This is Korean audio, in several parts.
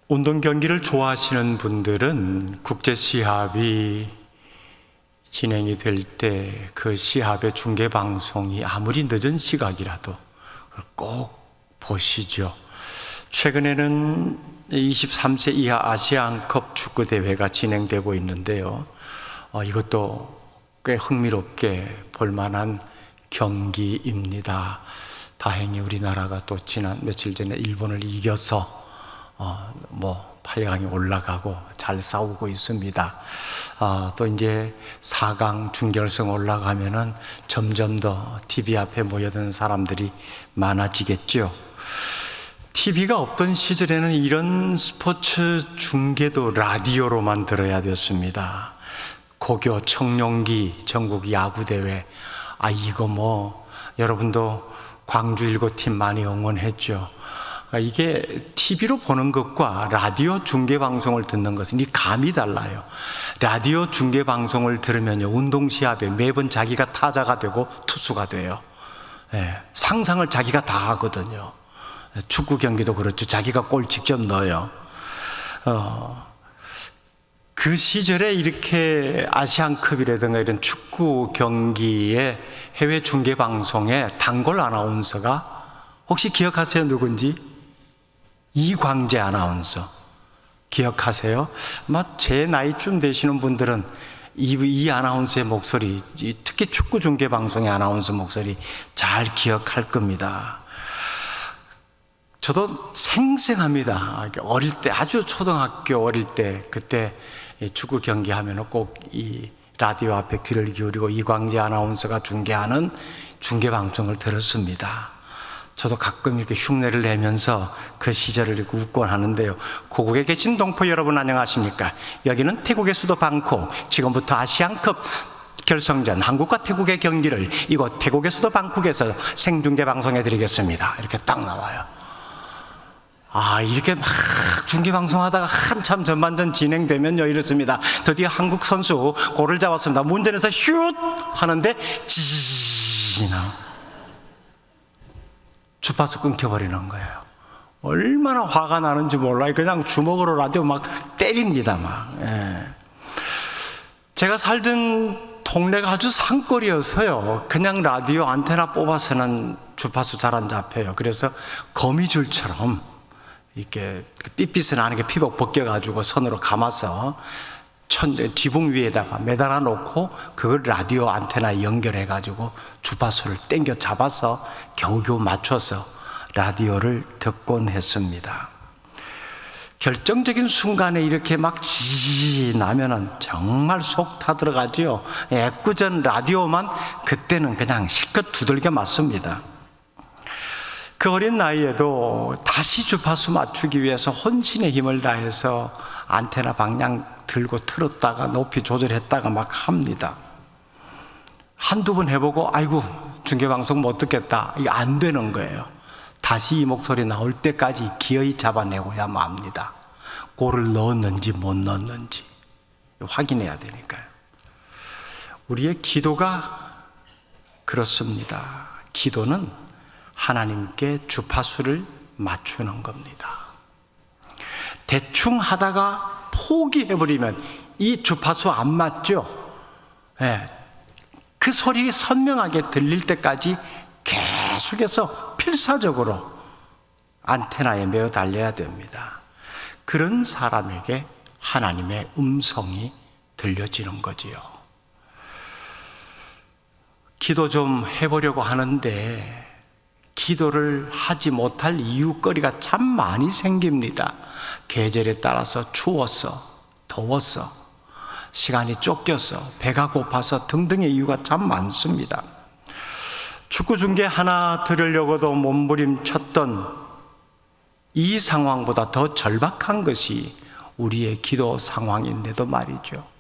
운동 경기를 좋아하시는 분들은 국제 시합이 진행이 될 때 그 시합의 중계 방송이 아무리 늦은 시각이라도 꼭 보시죠. 최근에는 23세 이하 아시안컵 축구 대회가 진행되고 있는데요. 이것도 꽤 흥미롭게 볼만한 경기입니다. 다행히 우리나라가 또 지난 며칠 전에 일본을 이겨서 8강에 올라가고 잘 싸우고 있습니다. 또 이제 4강 준결승 올라가면은 점점 더 TV 앞에 모여드는 사람들이 많아지겠죠. TV가 없던 시절에는 이런 스포츠 중계도 라디오로만 들어야 됐습니다. 고교 청룡기 전국 야구대회, 이거 여러분도 광주 일고팀 많이 응원했죠. 이게 TV로 보는 것과 라디오 중계방송을 듣는 것은 이 감이 달라요. 라디오 중계방송을 들으면요, 운동시합에 매번 자기가 타자가 되고 투수가 돼요. 상상을 자기가 다 하거든요. 축구 경기도 그렇죠. 자기가 골 직접 넣어요. 그 시절에 이렇게 아시안컵이라든가 이런 축구 경기의 해외 중계방송에 단골 아나운서가 혹시 기억하세요? 누군지? 이광재 아나운서 기억하세요? 제 나이쯤 되시는 분들은 이 아나운서의 목소리, 특히 축구 중계 방송의 아나운서 목소리 잘 기억할 겁니다. 저도 생생합니다. 어릴 때, 아주 초등학교 어릴 때, 그때 축구 경기 하면 꼭 이 라디오 앞에 귀를 기울이고 이광재 아나운서가 중계하는 중계 방송을 들었습니다. 저도 가끔 이렇게 흉내를 내면서 그 시절을 이렇게 웃곤 하는데요. 고국에 계신 동포 여러분 안녕하십니까? 여기는 태국의 수도 방콕. 지금부터 아시안컵 결승전 한국과 태국의 경기를 이곳 태국의 수도 방콕에서 생중계 방송해 드리겠습니다. 이렇게 딱 나와요. 이렇게 막 중계 방송하다가 한참 전반전 진행되면요, 이렇습니다. 드디어 한국 선수 골을 잡았습니다. 문전에서 슛 하는데 지나 주파수 끊겨버리는 거예요. 얼마나 화가 나는지 몰라요. 그냥 주먹으로 라디오 막 때립니다. 제가 살던 동네가 아주 산골이어서요, 그냥 라디오 안테나 뽑아서는 주파수 잘 안 잡혀요. 그래서 거미줄처럼 이렇게 삐삐스 나는 게 피복 벗겨가지고 손으로 감아서 지붕 위에다가 매달아 놓고 그걸 라디오 안테나에 연결해가지고 주파수를 땡겨 잡아서 겨우겨우 맞춰서 라디오를 듣곤 했습니다. 결정적인 순간에 이렇게 막 지지 나면은 정말 속 타들어가지요. 애꿎은 라디오만 그때는 그냥 실컷 두들겨 맞습니다. 그 어린 나이에도 다시 주파수 맞추기 위해서 혼신의 힘을 다해서 안테나 방향 들고 틀었다가 높이 조절했다가 막 합니다. 한두 번 해보고 아이고 중계방송 못 듣겠다, 이게 안 되는 거예요. 다시 이 목소리 나올 때까지 기어이 잡아내고야 맙니다. 골을 넣었는지 못 넣었는지 확인해야 되니까요. 우리의 기도가 그렇습니다. 기도는 하나님께 주파수를 맞추는 겁니다. 대충 하다가 포기해버리면 이 주파수 안 맞죠? 그 소리 선명하게 들릴 때까지 계속해서 필사적으로 안테나에 매어 달려야 됩니다. 그런 사람에게 하나님의 음성이 들려지는 거지요. 기도 좀 해보려고 하는데 기도를 하지 못할 이유거리가 참 많이 생깁니다. 계절에 따라서 추워서, 더워서, 시간이 쫓겨서, 배가 고파서 등등의 이유가 참 많습니다. 축구 중계 하나 들으려고도 몸부림쳤던 이 상황보다 더 절박한 것이 우리의 기도 상황인데도 말이죠.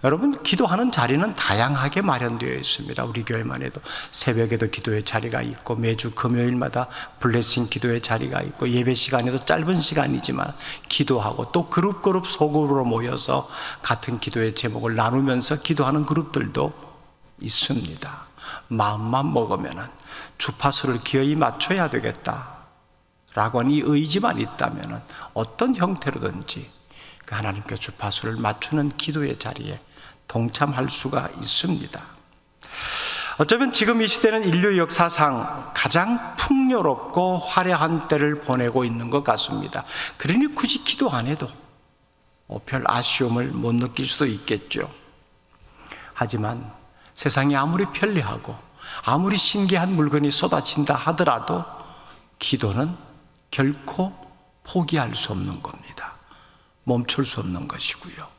여러분, 기도하는 자리는 다양하게 마련되어 있습니다. 우리 교회만 해도 새벽에도 기도의 자리가 있고, 매주 금요일마다 블레싱 기도의 자리가 있고, 예배 시간에도 짧은 시간이지만 기도하고, 또 그룹 소그룹으로 모여서 같은 기도의 제목을 나누면서 기도하는 그룹들도 있습니다. 마음만 먹으면 주파수를 기어이 맞춰야 되겠다 라고 하는 이 의지만 있다면 어떤 형태로든지 그 하나님께 주파수를 맞추는 기도의 자리에 동참할 수가 있습니다. 어쩌면 지금 이 시대는 인류 역사상 가장 풍요롭고 화려한 때를 보내고 있는 것 같습니다. 그러니 굳이 기도 안 해도 별 아쉬움을 못 느낄 수도 있겠죠. 하지만 세상이 아무리 편리하고 아무리 신기한 물건이 쏟아진다 하더라도 기도는 결코 포기할 수 없는 겁니다. 멈출 수 없는 것이고요.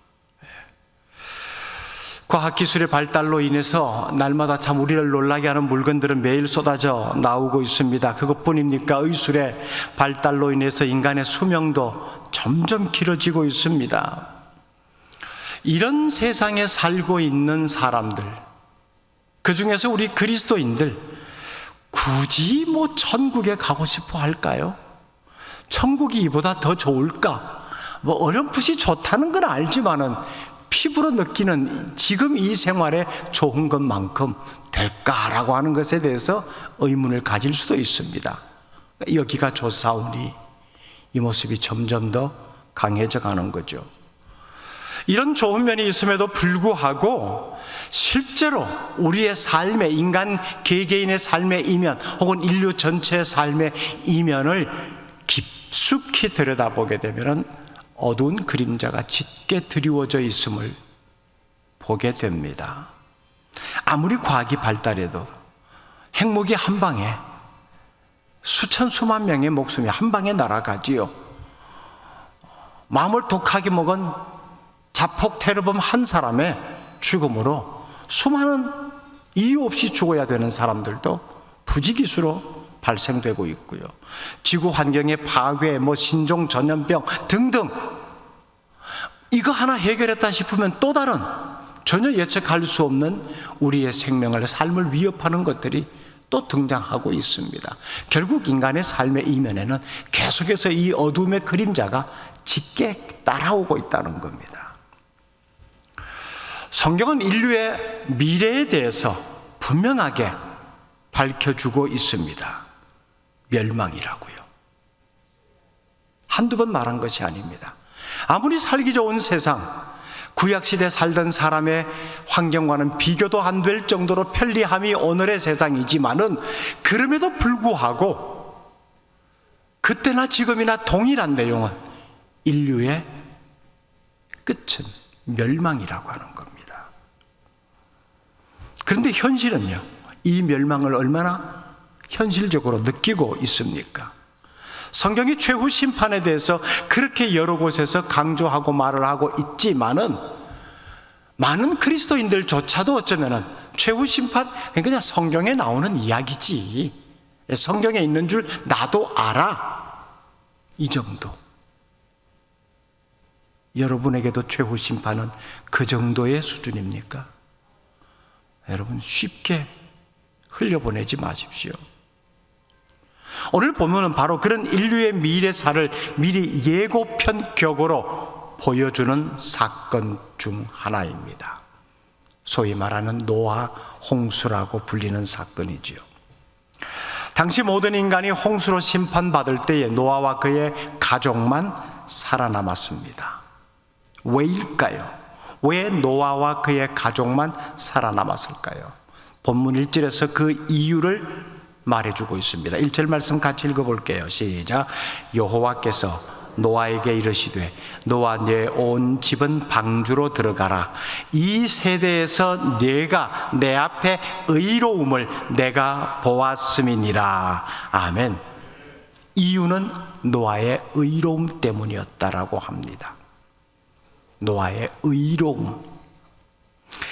과학기술의 발달로 인해서 날마다 참 우리를 놀라게 하는 물건들은 매일 쏟아져 나오고 있습니다. 그것뿐입니까? 의술의 발달로 인해서 인간의 수명도 점점 길어지고 있습니다. 이런 세상에 살고 있는 사람들, 그 중에서 우리 그리스도인들 굳이 천국에 가고 싶어 할까요? 천국이 이보다 더 좋을까? 어렴풋이 좋다는 건 알지만은 피부로 느끼는 지금 이 생활에 좋은 것만큼 될까라고 하는 것에 대해서 의문을 가질 수도 있습니다. 여기가 좋사오니 이 모습이 점점 더 강해져 가는 거죠. 이런 좋은 면이 있음에도 불구하고 실제로 우리의 삶의, 인간 개개인의 삶의 이면 혹은 인류 전체의 삶의 이면을 깊숙이 들여다보게 되면 어두운 그림자가 짙게 드리워져 있음을 보게 됩니다. 아무리 과학이 발달해도 핵무기 한 방에 수천 수만 명의 목숨이 한 방에 날아가지요. 마음을 독하게 먹은 자폭 테러범 한 사람의 죽음으로 수많은 이유 없이 죽어야 되는 사람들도 부지기수로 발생되고 있고요. 지구 환경의 파괴, 신종 전염병 등등, 이거 하나 해결했다 싶으면 또 다른 전혀 예측할 수 없는 우리의 생명을, 삶을 위협하는 것들이 또 등장하고 있습니다. 결국 인간의 삶의 이면에는 계속해서 이 어둠의 그림자가 짙게 따라오고 있다는 겁니다. 성경은 인류의 미래에 대해서 분명하게 밝혀주고 있습니다. 멸망이라고요. 한두 번 말한 것이 아닙니다. 아무리 살기 좋은 세상, 구약시대 살던 사람의 환경과는 비교도 안 될 정도로 편리함이 오늘의 세상이지만은 그럼에도 불구하고 그때나 지금이나 동일한 내용은 인류의 끝은 멸망이라고 하는 겁니다. 그런데 현실은요, 이 멸망을 얼마나 현실적으로 느끼고 있습니까? 성경이 최후 심판에 대해서 그렇게 여러 곳에서 강조하고 말을 하고 있지만은 많은 그리스도인들조차도 어쩌면은 최후 심판 그냥 성경에 나오는 이야기지, 성경에 있는 줄 나도 알아, 이 정도. 여러분에게도 최후 심판은 그 정도의 수준입니까? 여러분, 쉽게 흘려보내지 마십시오. 오늘 본문은 바로 그런 인류의 미래사를 미리 예고편격으로 보여주는 사건 중 하나입니다. 소위 말하는 노아 홍수라고 불리는 사건이지요. 당시 모든 인간이 홍수로 심판받을 때에 노아와 그의 가족만 살아남았습니다. 왜일까요? 왜 노아와 그의 가족만 살아남았을까요? 본문 1절에서 그 이유를 말해주고 있습니다. 1절 말씀 같이 읽어볼게요. 시작. 여호와께서 노아에게 이르시되 노아 내 온 집은 방주로 들어가라. 이 세대에서 네가 내 앞에 의로움을 내가 보았음이니라. 아멘. 이유는 노아의 의로움 때문이었다라고 합니다. 노아의 의로움.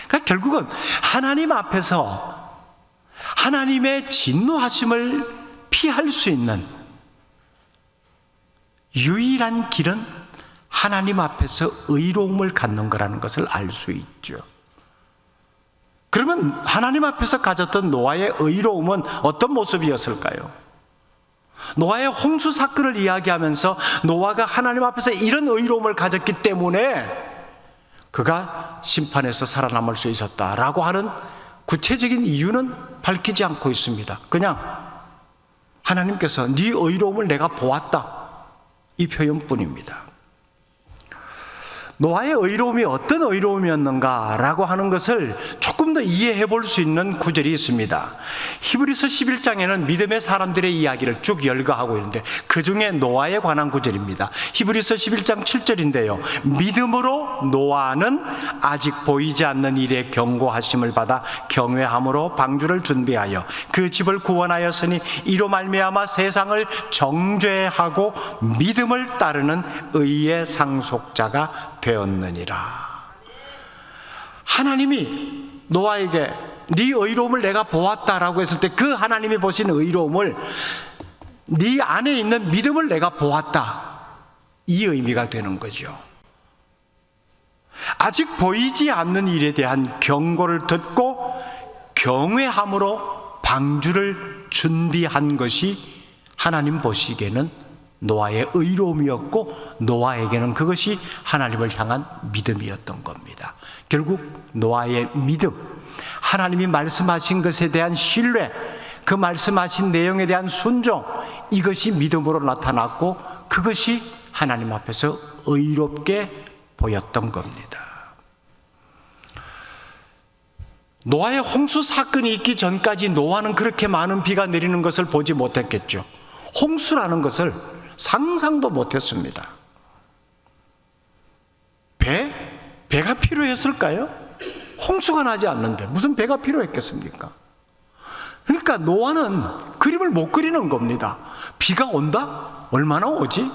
그러니까 결국은 하나님 앞에서 하나님의 진노하심을 피할 수 있는 유일한 길은 하나님 앞에서 의로움을 갖는 거라는 것을 알 수 있죠. 그러면 하나님 앞에서 가졌던 노아의 의로움은 어떤 모습이었을까요? 노아의 홍수 사건을 이야기하면서 노아가 하나님 앞에서 이런 의로움을 가졌기 때문에 그가 심판에서 살아남을 수 있었다라고 하는 구체적인 이유는 밝히지 않고 있습니다. 그냥 하나님께서 네 의로움을 내가 보았다, 이 표현뿐입니다. 노아의 의로움이 어떤 의로움이었는가라고 하는 것을 조금 더 이해해 볼 수 있는 구절이 있습니다. 히브리서 11장에는 믿음의 사람들의 이야기를 쭉 열거하고 있는데 그 중에 노아에 관한 구절입니다. 히브리서 11장 7절인데요. 믿음으로 노아는 아직 보이지 않는 일에 경고하심을 받아 경외함으로 방주를 준비하여 그 집을 구원하였으니 이로 말미암아 세상을 정죄하고 믿음을 따르는 의의 상속자가 되었느니라. 하나님이 노아에게 네 의로움을 내가 보았다라고 했을 때 그 하나님이 보신 의로움을, 네 안에 있는 믿음을 내가 보았다, 이 의미가 되는 거죠. 아직 보이지 않는 일에 대한 경고를 듣고 경외함으로 방주를 준비한 것이 하나님 보시기에는 노아의 의로움이었고 노아에게는 그것이 하나님을 향한 믿음이었던 겁니다. 결국 노아의 믿음, 하나님이 말씀하신 것에 대한 신뢰, 그 말씀하신 내용에 대한 순종, 이것이 믿음으로 나타났고 그것이 하나님 앞에서 의롭게 보였던 겁니다. 노아의 홍수 사건이 있기 전까지 노아는 그렇게 많은 비가 내리는 것을 보지 못했겠죠. 홍수라는 것을 상상도 못했습니다. 배가 필요했을까요? 홍수가 나지 않는데 무슨 배가 필요했겠습니까? 그러니까 노아는 그림을 못 그리는 겁니다. 비가 온다? 얼마나 오지?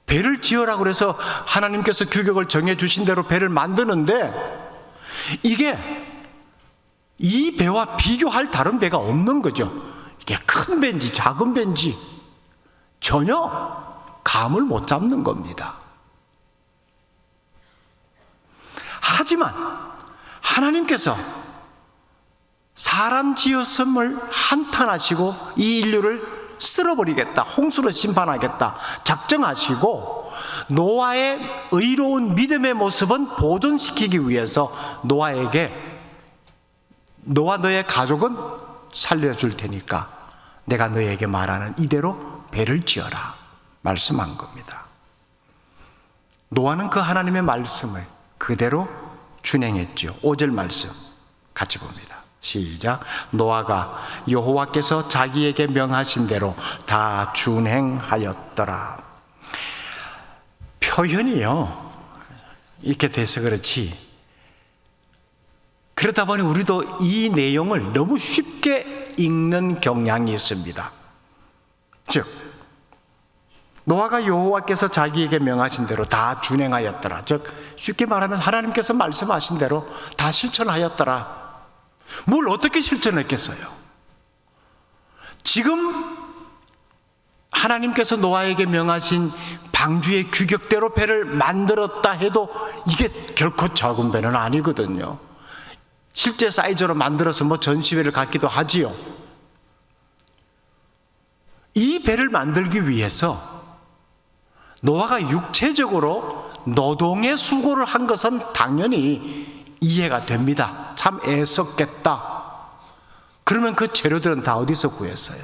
배를 지으라고 그래서 하나님께서 규격을 정해주신 대로 배를 만드는데 이게 이 배와 비교할 다른 배가 없는 거죠. 이게 큰 배인지 작은 배인지 전혀 감을 못 잡는 겁니다. 하지만 하나님께서 사람 지었음을 한탄하시고 이 인류를 쓸어버리겠다, 홍수로 심판하겠다 작정하시고 노아의 의로운 믿음의 모습은 보존시키기 위해서 노아에게 너와 너의 가족은 살려줄 테니까 내가 너에게 말하는 이대로 배를 지어라 말씀한 겁니다. 노아는 그 하나님의 말씀을 그대로 준행했죠. 5절 말씀 같이 봅니다. 시작. 노아가 여호와께서 자기에게 명하신 대로 다 준행하였더라. 표현이요 이렇게 돼서 그렇지, 그러다 보니 우리도 이 내용을 너무 쉽게 읽는 경향이 있습니다. 즉 노아가 여호와께서 자기에게 명하신 대로 다 준행하였더라. 즉 쉽게 말하면 하나님께서 말씀하신 대로 다 실천하였더라. 뭘 어떻게 실천했겠어요? 지금 하나님께서 노아에게 명하신 방주의 규격대로 배를 만들었다 해도 이게 결코 작은 배는 아니거든요. 실제 사이즈로 만들어서 전시회를 갖기도 하지요. 이 배를 만들기 위해서 노아가 육체적으로 노동의 수고를 한 것은 당연히 이해가 됩니다. 참 애썼겠다. 그러면 그 재료들은 다 어디서 구했어요?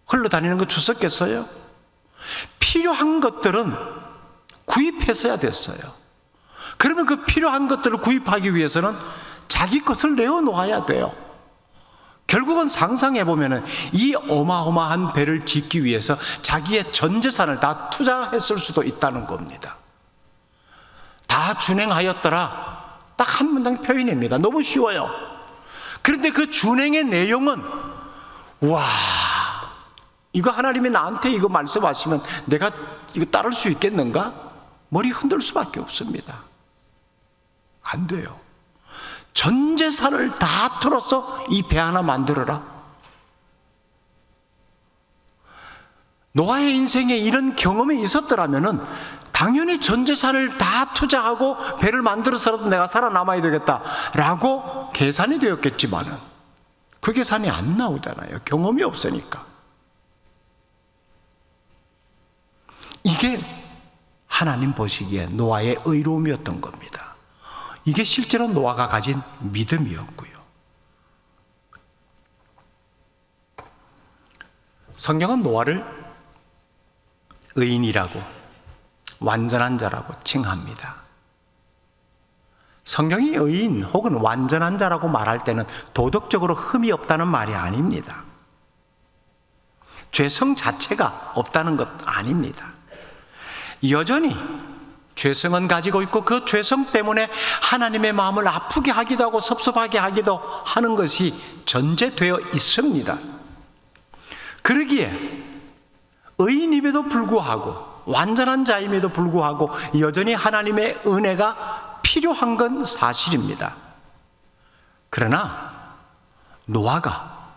흘러다니는 거 주웠겠어요? 필요한 것들은 구입했어야 됐어요. 그러면 그 필요한 것들을 구입하기 위해서는 자기 것을 내어놓아야 돼요. 결국은 상상해보면 이 어마어마한 배를 짓기 위해서 자기의 전 재산을 다 투자했을 수도 있다는 겁니다. 다 준행하였더라. 딱 한 문장 표현입니다. 너무 쉬워요. 그런데 그 준행의 내용은 와, 이거 하나님이 나한테 이거 말씀하시면 내가 이거 따를 수 있겠는가? 머리 흔들 수밖에 없습니다. 안 돼요. 전 재산을 다 틀어서 이 배 하나 만들어라. 노아의 인생에 이런 경험이 있었더라면 당연히 전 재산을 다 투자하고 배를 만들어서라도 내가 살아남아야 되겠다라고 계산이 되었겠지만은 그 계산이 안 나오잖아요. 경험이 없으니까. 이게 하나님 보시기에 노아의 의로움이었던 겁니다. 이게 실제로 노아가 가진 믿음이었고요. 성경은 노아를 의인이라고, 완전한 자라고 칭합니다. 성경이 의인 혹은 완전한 자라고 말할 때는 도덕적으로 흠이 없다는 말이 아닙니다. 죄성 자체가 없다는 것 아닙니다. 여전히 죄성은 가지고 있고 그 죄성 때문에 하나님의 마음을 아프게 하기도 하고 섭섭하게 하기도 하는 것이 전제되어 있습니다. 그러기에 의인임에도 불구하고, 완전한 자임에도 불구하고 여전히 하나님의 은혜가 필요한 건 사실입니다. 그러나 노아가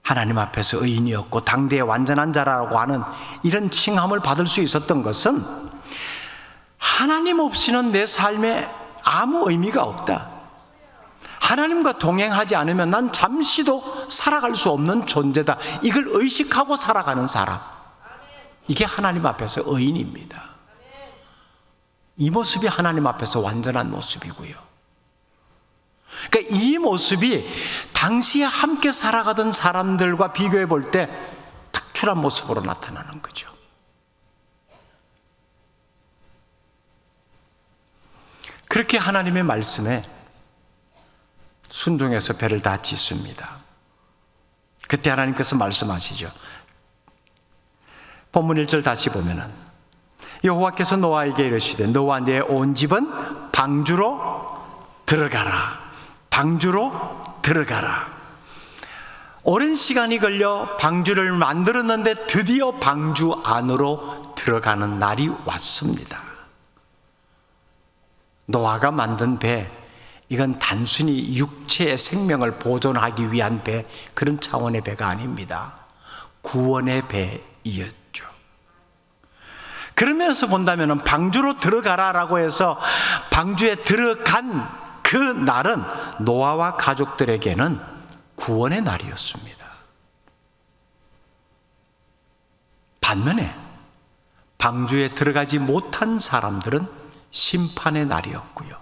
하나님 앞에서 의인이었고 당대의 완전한 자라고 하는 이런 칭함을 받을 수 있었던 것은 하나님 없이는 내 삶에 아무 의미가 없다. 하나님과 동행하지 않으면 난 잠시도 살아갈 수 없는 존재다. 이걸 의식하고 살아가는 사람, 이게 하나님 앞에서 의인입니다. 이 모습이 하나님 앞에서 완전한 모습이고요. 그러니까 이 모습이 당시에 함께 살아가던 사람들과 비교해 볼 때 특출한 모습으로 나타나는 거죠. 그렇게 하나님의 말씀에 순종해서 배를 다 짓습니다. 그때 하나님께서 말씀하시죠. 본문 1절 다시 보면은 여호와께서 노아에게 이르시되 너와 네 온 집은 방주로 들어가라. 방주로 들어가라. 오랜 시간이 걸려 방주를 만들었는데 드디어 방주 안으로 들어가는 날이 왔습니다. 노아가 만든 배, 이건 단순히 육체의 생명을 보존하기 위한 배, 그런 차원의 배가 아닙니다. 구원의 배이었죠. 그런 면에서 본다면 방주로 들어가라라고 해서 방주에 들어간 그 날은 노아와 가족들에게는 구원의 날이었습니다. 반면에 방주에 들어가지 못한 사람들은 심판의 날이었고요.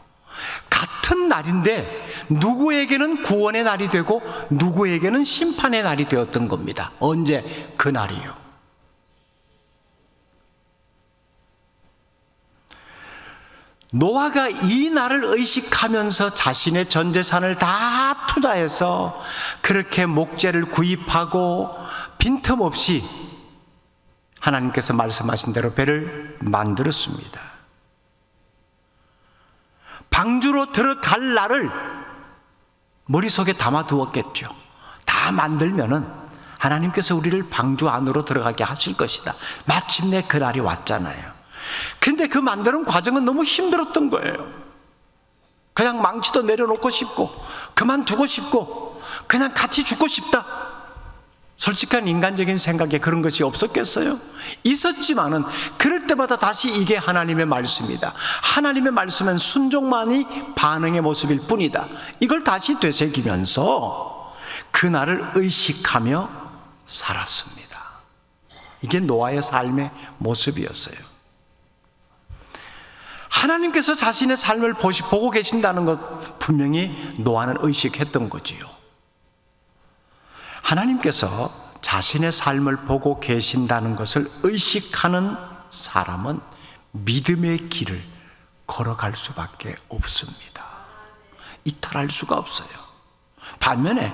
같은 날인데 누구에게는 구원의 날이 되고 누구에게는 심판의 날이 되었던 겁니다. 언제? 그 날이요. 노아가 이 날을 의식하면서 자신의 전 재산을 다 투자해서 그렇게 목재를 구입하고 빈틈없이 하나님께서 말씀하신 대로 배를 만들었습니다. 방주로 들어갈 날을 머릿속에 담아두었겠죠. 다 만들면은 하나님께서 우리를 방주 안으로 들어가게 하실 것이다. 마침내 그 날이 왔잖아요. 근데 그 만드는 과정은 너무 힘들었던 거예요. 그냥 망치도 내려놓고 싶고 그만두고 싶고 그냥 같이 죽고 싶다. 솔직한 인간적인 생각에 그런 것이 없었겠어요? 있었지만은 그럴 때마다 다시 이게 하나님의 말씀이다. 하나님의 말씀은 순종만이 반응의 모습일 뿐이다. 이걸 다시 되새기면서 그날을 의식하며 살았습니다. 이게 노아의 삶의 모습이었어요. 하나님께서 자신의 삶을 보고 계신다는 것 분명히 노아는 의식했던 거지요. 하나님께서 자신의 삶을 보고 계신다는 것을 의식하는 사람은 믿음의 길을 걸어갈 수밖에 없습니다. 이탈할 수가 없어요. 반면에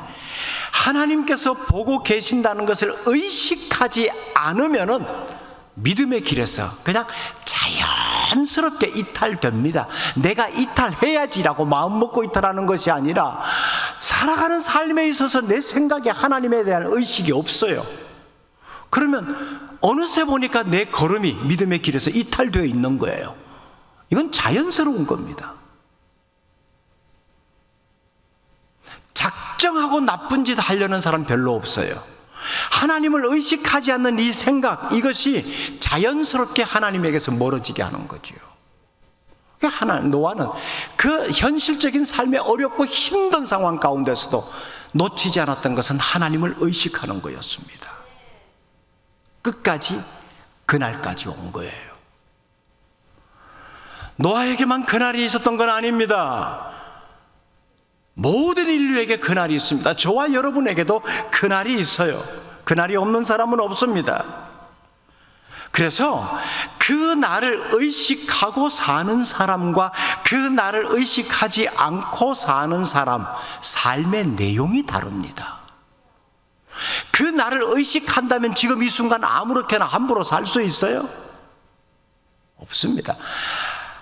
하나님께서 보고 계신다는 것을 의식하지 않으면은 믿음의 길에서 그냥 자연스럽게 이탈됩니다. 내가 이탈해야지라고 마음 먹고 이탈하는 것이 아니라 살아가는 삶에 있어서 내 생각에 하나님에 대한 의식이 없어요. 그러면 어느새 보니까 내 걸음이 믿음의 길에서 이탈되어 있는 거예요. 이건 자연스러운 겁니다. 작정하고 나쁜 짓 하려는 사람 별로 없어요. 하나님을 의식하지 않는 이 생각, 이것이 자연스럽게 하나님에게서 멀어지게 하는 거죠. 노아는 그 현실적인 삶의 어렵고 힘든 상황 가운데서도 놓치지 않았던 것은 하나님을 의식하는 거였습니다. 끝까지 그날까지 온 거예요. 노아에게만 그날이 있었던 건 아닙니다. 모든 인류에게 그날이 있습니다. 저와 여러분에게도 그날이 있어요. 그날이 없는 사람은 없습니다. 그래서 그 날을 의식하고 사는 사람과 그 날을 의식하지 않고 사는 사람, 삶의 내용이 다릅니다. 그 날을 의식한다면 지금 이 순간 아무렇게나 함부로 살 수 있어요? 없습니다.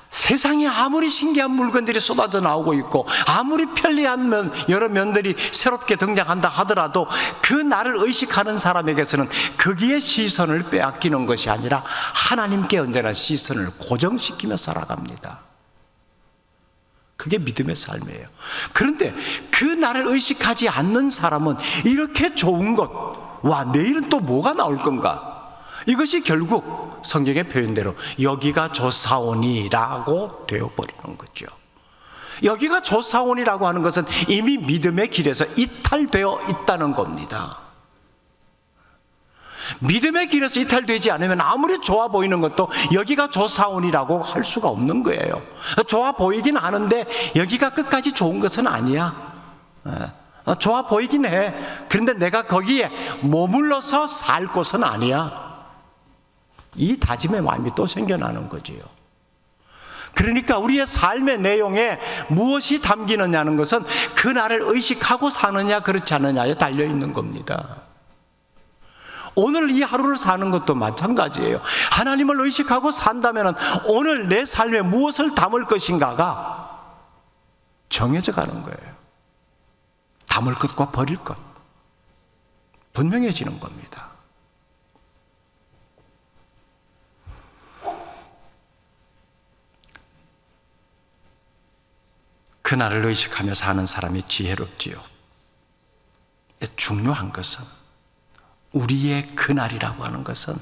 세상에 아무리 신기한 물건들이 쏟아져 나오고 있고 아무리 편리한 여러 면들이 새롭게 등장한다 하더라도 그 날을 의식하는 사람에게서는 거기에 시선을 빼앗기는 것이 아니라 하나님께 언제나 시선을 고정시키며 살아갑니다. 그게 믿음의 삶이에요. 그런데 그 날을 의식하지 않는 사람은 이렇게 좋은 것, 와, 내일은 또 뭐가 나올 건가? 이것이 결국 성경의 표현대로 여기가 좋사오니라고 되어버리는 거죠. 여기가 좋사오니라고 하는 것은 이미 믿음의 길에서 이탈되어 있다는 겁니다. 믿음의 길에서 이탈되지 않으면 아무리 좋아 보이는 것도 여기가 좋사오니라고 할 수가 없는 거예요. 좋아 보이긴 하는데 여기가 끝까지 좋은 것은 아니야. 좋아 보이긴 해. 그런데 내가 거기에 머물러서 살 곳은 아니야. 이 다짐의 마음이 또 생겨나는 거지요. 그러니까 우리의 삶의 내용에 무엇이 담기느냐는 것은 그날을 의식하고 사느냐 그렇지 않느냐에 달려있는 겁니다. 오늘 이 하루를 사는 것도 마찬가지예요. 하나님을 의식하고 산다면 오늘 내 삶에 무엇을 담을 것인가가 정해져 가는 거예요. 담을 것과 버릴 것 분명해지는 겁니다. 그날을 의식하며 사는 사람이 지혜롭지요. 중요한 것은 우리의 그날이라고 하는 것은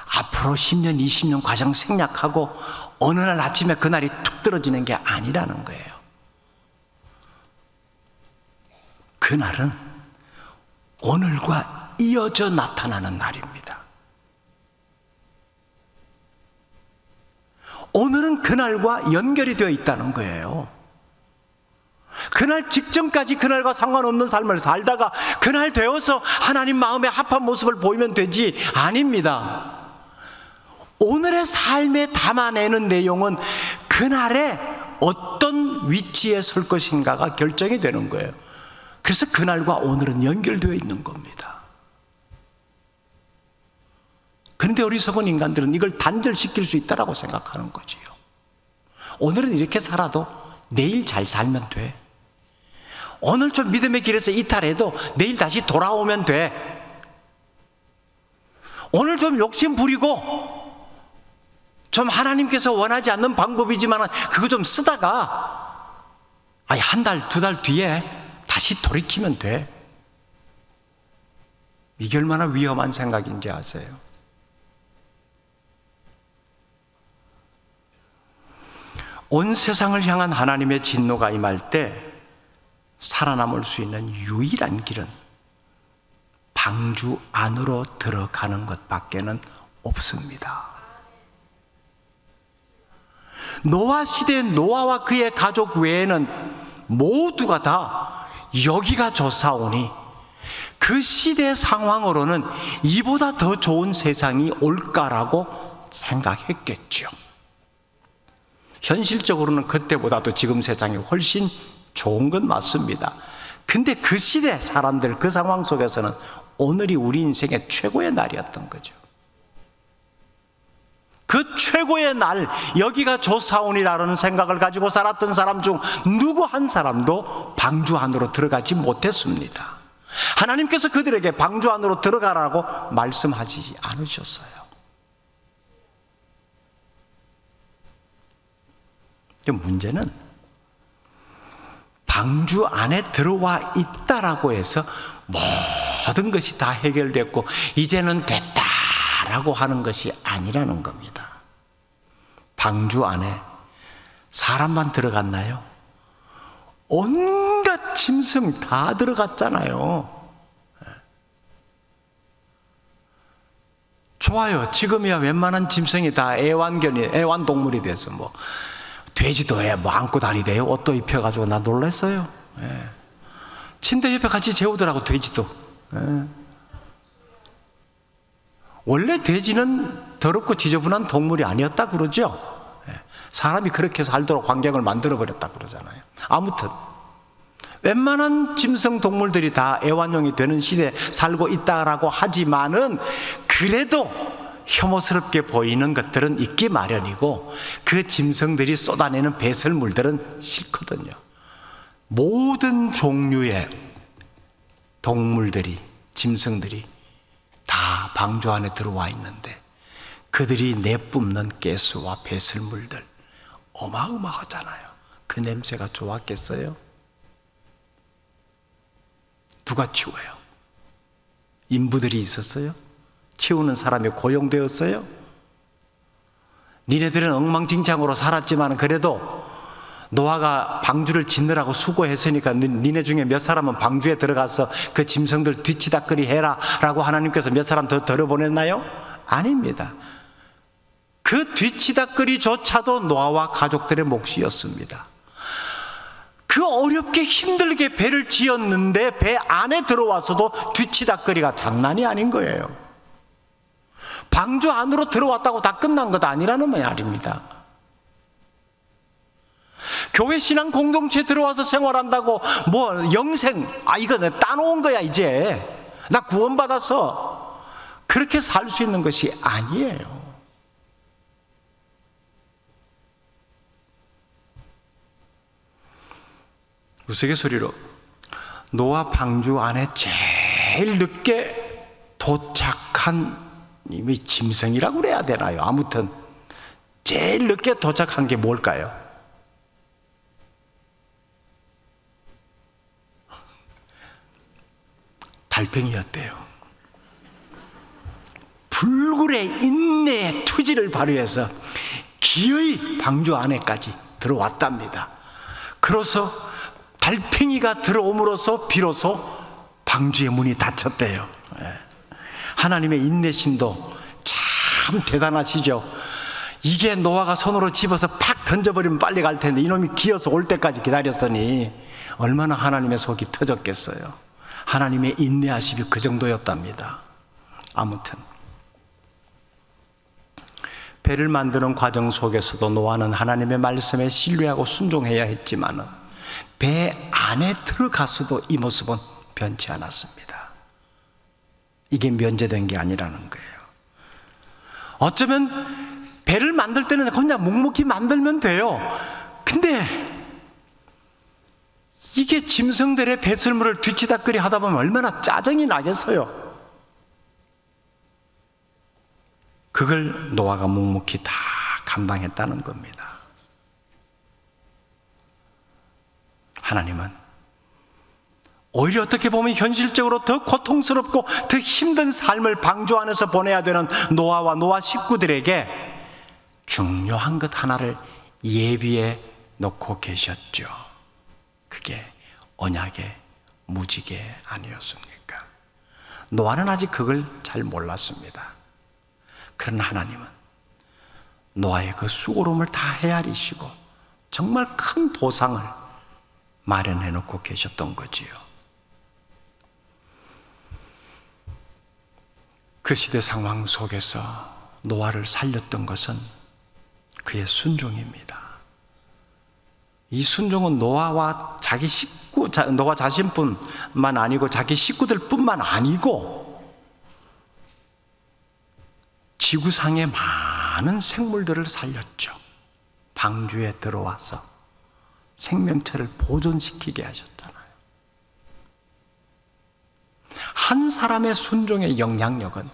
앞으로 10년, 20년 과정 생략하고 어느 날 아침에 그날이 툭 떨어지는 게 아니라는 거예요. 그날은 오늘과 이어져 나타나는 날입니다. 오늘은 그날과 연결이 되어 있다는 거예요. 그날 직전까지 그날과 상관없는 삶을 살다가 그날 되어서 하나님 마음에 합한 모습을 보이면 되지, 아닙니다. 오늘의 삶에 담아내는 내용은 그날에 어떤 위치에 설 것인가가 결정이 되는 거예요. 그래서 그날과 오늘은 연결되어 있는 겁니다. 그런데 어리석은 인간들은 이걸 단절시킬 수 있다고 생각하는 거지요. 오늘은 이렇게 살아도 내일 잘 살면 돼. 오늘 좀 믿음의 길에서 이탈해도 내일 다시 돌아오면 돼. 오늘 좀 욕심 부리고 좀 하나님께서 원하지 않는 방법이지만 그거 좀 쓰다가 한 달, 두 달 뒤에 다시 돌이키면 돼. 이게 얼마나 위험한 생각인지 아세요? 온 세상을 향한 하나님의 진노가 임할 때 살아남을 수 있는 유일한 길은 방주 안으로 들어가는 것밖에는 없습니다. 노아 시대의 노아와 그의 가족 외에는 모두가 다 여기가 좋사오니 그 시대 상황으로는 이보다 더 좋은 세상이 올까라고 생각했겠죠. 현실적으로는 그때보다도 지금 세상이 훨씬 좋은 건 맞습니다. 근데 그 시대 사람들, 그 상황 속에서는 오늘이 우리 인생의 최고의 날이었던 거죠. 그 최고의 날, 여기가 좋사오니라는 생각을 가지고 살았던 사람 중 누구 한 사람도 방주 안으로 들어가지 못했습니다. 하나님께서 그들에게 방주 안으로 들어가라고 말씀하지 않으셨어요. 문제는 방주 안에 들어와 있다라고 해서 모든 것이 다 해결됐고 이제는 됐다라고 하는 것이 아니라는 겁니다. 방주 안에 사람만 들어갔나요? 온갖 짐승 다 들어갔잖아요. 좋아요. 지금이야 웬만한 짐승이 다 애완동물이 돼서 돼지도 안고 다니대요. 옷도 입혀가지고 나 놀랐어요. 침대 옆에 같이 재우더라고, 돼지도. 원래 돼지는 더럽고 지저분한 동물이 아니었다 그러죠. 사람이 그렇게 살도록 환경을 만들어버렸다 그러잖아요. 아무튼 웬만한 짐승 동물들이 다 애완용이 되는 시대에 살고 있다라고 하지만은 그래도 혐오스럽게 보이는 것들은 있기 마련이고 그 짐승들이 쏟아내는 배설물들은 싫거든요. 모든 종류의 동물들이, 짐승들이 다 방주 안에 들어와 있는데 그들이 내뿜는 가스와 배설물들 어마어마하잖아요. 그 냄새가 좋았겠어요? 누가 치워요? 인부들이 있었어요? 치우는 사람이 고용되었어요? 니네들은 엉망진창으로 살았지만 그래도 노아가 방주를 짓느라고 수고했으니까 니네 중에 몇 사람은 방주에 들어가서 그 짐승들 뒤치다꺼리 해라 라고 하나님께서 몇 사람 더 들어보냈나요? 아닙니다. 그 뒤치다꺼리조차도 노아와 가족들의 몫이었습니다. 그 어렵게 힘들게 배를 지었는데 배 안에 들어와서도 뒤치다꺼리가 장난이 아닌 거예요. 방주 안으로 들어왔다고 다 끝난 것 아니라는 말입니다. 교회 신앙 공동체 들어와서 생활한다고 뭐 영생, 이거 내가 따놓은 거야 이제 나 구원받아서 그렇게 살 수 있는 것이 아니에요. 우스갯소리로 노아 방주 안에 제일 늦게 도착한 이미 짐승이라고 그래야 되나요? 아무튼 제일 늦게 도착한 게 뭘까요? 달팽이였대요. 불굴의 인내의 투지를 발휘해서 기어이 방주 안에까지 들어왔답니다. 그래서 달팽이가 들어옴으로써 비로소 방주의 문이 닫혔대요. 하나님의 인내심도 참 대단하시죠. 이게 노아가 손으로 집어서 팍 던져버리면 빨리 갈 텐데 이놈이 기어서 올 때까지 기다렸으니 얼마나 하나님의 속이 터졌겠어요. 하나님의 인내하심이 그 정도였답니다. 아무튼 배를 만드는 과정 속에서도 노아는 하나님의 말씀에 신뢰하고 순종해야 했지만 배 안에 들어가서도 이 모습은 변치 않았습니다. 이게 면제된 게 아니라는 거예요. 어쩌면 배를 만들 때는 그냥 묵묵히 만들면 돼요. 근데 이게 짐승들의 배설물을 뒤치다꺼리 하다 보면 얼마나 짜증이 나겠어요. 그걸 노아가 묵묵히 다 감당했다는 겁니다. 하나님은 오히려 어떻게 보면 현실적으로 더 고통스럽고 더 힘든 삶을 방주 안에서 보내야 되는 노아와 노아 식구들에게 중요한 것 하나를 예비해 놓고 계셨죠. 그게 언약의 무지개 아니었습니까? 노아는 아직 그걸 잘 몰랐습니다. 그러나 하나님은 노아의 그 수고로움을 다 헤아리시고 정말 큰 보상을 마련해 놓고 계셨던 거지요. 그 시대 상황 속에서 노아를 살렸던 것은 그의 순종입니다. 이 순종은 노아와 자기 식구, 노아 자신뿐만 아니고 자기 식구들 뿐만 아니고 지구상의 많은 생물들을 살렸죠. 방주에 들어와서 생명체를 보존시키게 하셨잖아요. 한 사람의 순종의 영향력은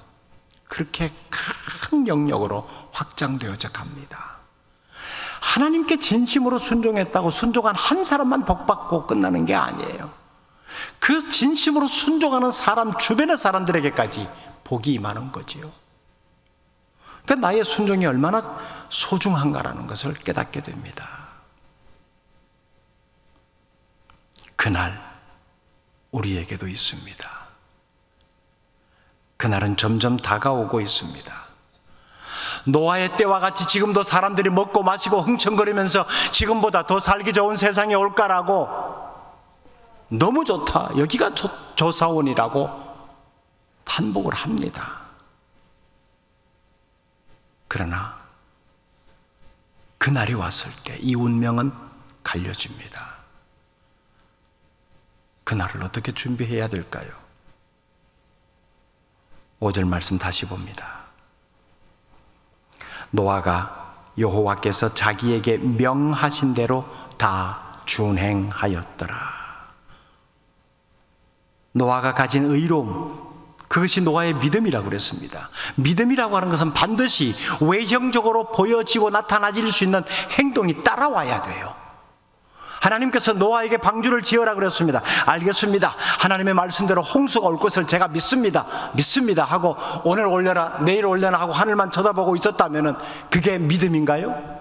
그렇게 큰 영역으로 확장되어져 갑니다. 하나님께 진심으로 순종했다고 순종한 한 사람만 복받고 끝나는 게 아니에요. 그 진심으로 순종하는 사람 주변의 사람들에게까지 복이 임하는 거지요. 그러니까 나의 순종이 얼마나 소중한가라는 것을 깨닫게 됩니다. 그날 우리에게도 있습니다. 그날은 점점 다가오고 있습니다. 노아의 때와 같이 지금도 사람들이 먹고 마시고 흥청거리면서 지금보다 더 살기 좋은 세상이 올까라고 너무 좋다, 여기가 조사원이라고 탄복을 합니다. 그러나 그날이 왔을 때 이 운명은 갈려집니다. 그날을 어떻게 준비해야 될까요? 5절 말씀 다시 봅니다. 노아가 여호와께서 자기에게 명하신 대로 다 준행하였더라. 노아가 가진 의로움, 그것이 노아의 믿음이라고 그랬습니다. 믿음이라고 하는 것은 반드시 외형적으로 보여지고 나타나질 수 있는 행동이 따라와야 돼요. 하나님께서 노아에게 방주를 지어라 그랬습니다. 알겠습니다. 하나님의 말씀대로 홍수가 올 것을 제가 믿습니다 하고 오늘 올려라 내일 올려라 하고 하늘만 쳐다보고 있었다면 그게 믿음인가요?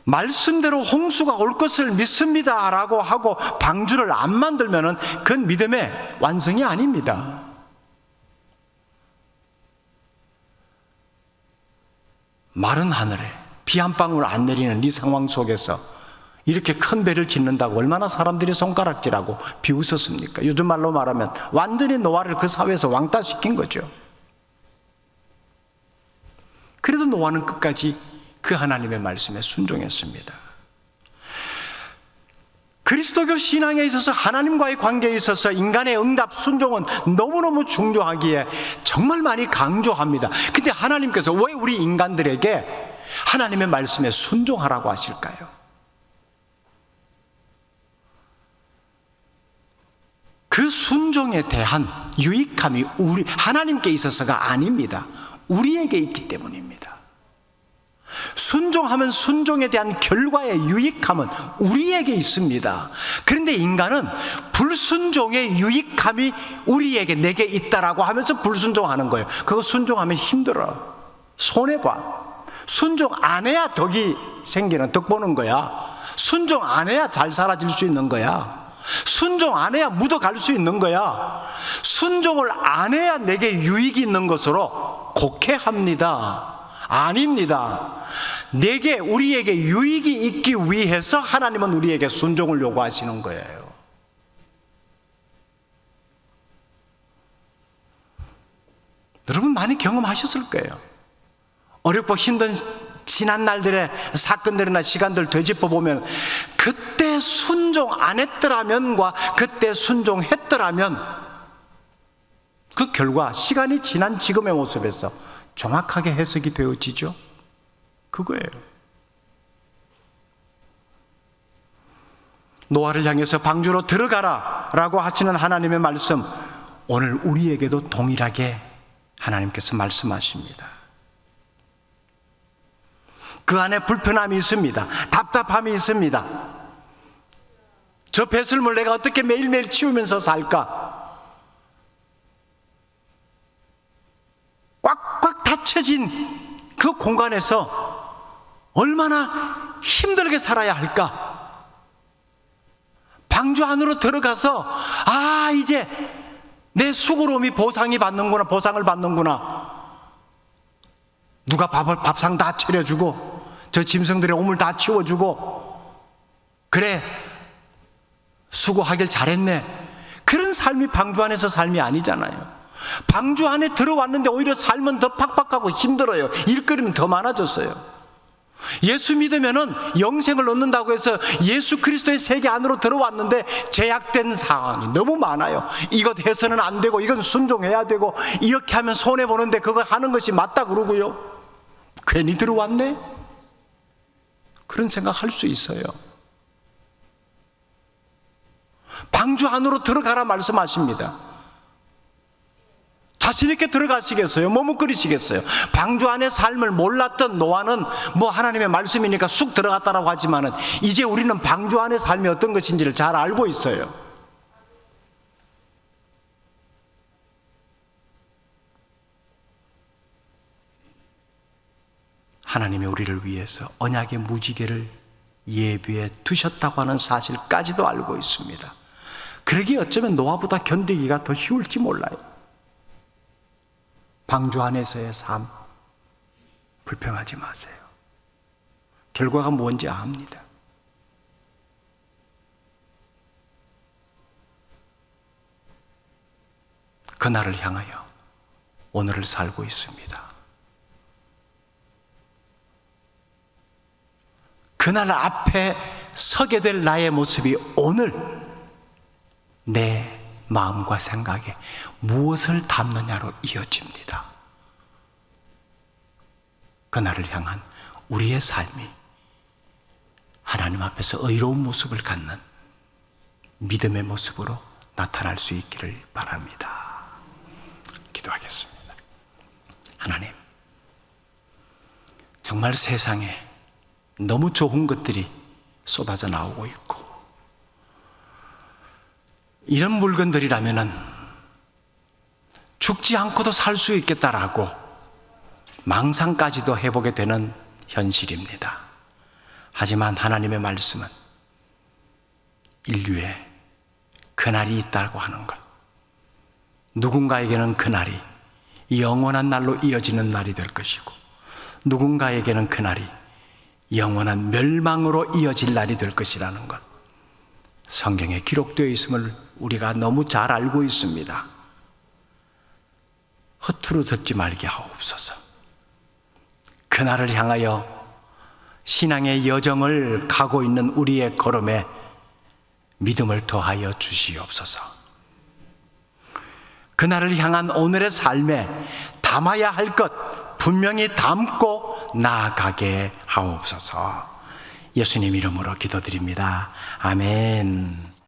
말씀대로 홍수가 올 것을 믿습니다 라고 하고 방주를 안 만들면 그건 믿음의 완성이 아닙니다. 마른 하늘에 비 한 방울 안 내리는 이 상황 속에서 이렇게 큰 배를 짓는다고 얼마나 사람들이 손가락질하고 비웃었습니까? 요즘 말로 말하면 완전히 노아를 그 사회에서 왕따시킨 거죠. 그래도 노아는 끝까지 그 하나님의 말씀에 순종했습니다. 그리스도교 신앙에 있어서 하나님과의 관계에 있어서 인간의 응답, 순종은 너무너무 중요하기에 정말 많이 강조합니다. 근데 하나님께서 왜 우리 인간들에게 하나님의 말씀에 순종하라고 하실까요? 그 순종에 대한 유익함이 하나님께 있어서가 아닙니다. 우리에게 있기 때문입니다. 순종하면 순종에 대한 결과의 유익함은 우리에게 있습니다. 그런데 인간은 불순종의 유익함이 우리에게 내게 있다라고 하면서 불순종하는 거예요. 그거 순종하면 힘들어. 손해봐. 순종 안 해야 덕이 생기는, 덕 보는 거야. 순종 안 해야 잘 살아질 수 있는 거야. 순종 안 해야 묻어갈 수 있는 거야. 순종을 안 해야 내게 유익이 있는 것으로 곡해합니다. 아닙니다. 우리에게 유익이 있기 위해서 하나님은 우리에게 순종을 요구하시는 거예요. 여러분 많이 경험하셨을 거예요. 어렵고 힘든 지난 날들의 사건들이나 시간들 되짚어 보면 그때 순종 안 했더라면과 그때 순종했더라면 그 결과 시간이 지난 지금의 모습에서 정확하게 해석이 되어지죠. 그거예요. 노아를 향해서 방주로 들어가라 라고 하시는 하나님의 말씀, 오늘 우리에게도 동일하게 하나님께서 말씀하십니다. 그 안에 불편함이 있습니다. 답답함이 있습니다. 저 배설물 내가 어떻게 매일매일 치우면서 살까? 꽉꽉 닫혀진 그 공간에서 얼마나 힘들게 살아야 할까? 방주 안으로 들어가서 이제 내 수고로움이 보상을 받는구나. 누가 밥상 다 차려주고 저 짐승들의 오물 다 치워주고 그래 수고하길 잘했네. 그런 삶이 방주 안에서 삶이 아니잖아요. 방주 안에 들어왔는데 오히려 삶은 더 팍팍하고 힘들어요. 일거리는 더 많아졌어요. 예수 믿으면은 영생을 얻는다고 해서 예수 그리스도의 세계 안으로 들어왔는데 제약된 상황이 너무 많아요. 이것 해서는 안 되고 이건 순종해야 되고 이렇게 하면 손해보는데 그거 하는 것이 맞다 그러고요. 괜히 들어왔네? 그런 생각할 수 있어요. 방주 안으로 들어가라 말씀하십니다. 자신 있게 들어가시겠어요? 머뭇거리시겠어요? 방주 안의 삶을 몰랐던 노아는 하나님의 말씀이니까 쑥 들어갔다라고 하지만은 이제 우리는 방주 안의 삶이 어떤 것인지를 잘 알고 있어요. 하나님이 우리를 위해서 언약의 무지개를 예비해 두셨다고 하는 사실까지도 알고 있습니다. 그러기에 어쩌면 노아보다 견디기가 더 쉬울지 몰라요. 방주 안에서의 삶 불평하지 마세요. 결과가 뭔지 압니다. 그날을 향하여 오늘을 살고 있습니다. 그날 앞에 서게 될 나의 모습이 오늘 내 마음과 생각에 무엇을 담느냐로 이어집니다. 그날을 향한 우리의 삶이 하나님 앞에서 의로운 모습을 갖는 믿음의 모습으로 나타날 수 있기를 바랍니다. 기도하겠습니다. 하나님, 정말 세상에 너무 좋은 것들이 쏟아져 나오고 있고, 이런 물건들이라면은 죽지 않고도 살 수 있겠다라고 망상까지도 해보게 되는 현실입니다. 하지만 하나님의 말씀은 인류에 그날이 있다고 하는 것, 누군가에게는 그날이 영원한 날로 이어지는 날이 될 것이고, 누군가에게는 그날이 영원한 멸망으로 이어질 날이 될 것이라는 것, 성경에 기록되어 있음을 우리가 너무 잘 알고 있습니다. 허투루 듣지 말게 하옵소서. 그날을 향하여 신앙의 여정을 가고 있는 우리의 걸음에 믿음을 더하여 주시옵소서. 그날을 향한 오늘의 삶에 담아야 할 것 분명히 담고 나아가게 하옵소서. 예수님 이름으로 기도드립니다. 아멘.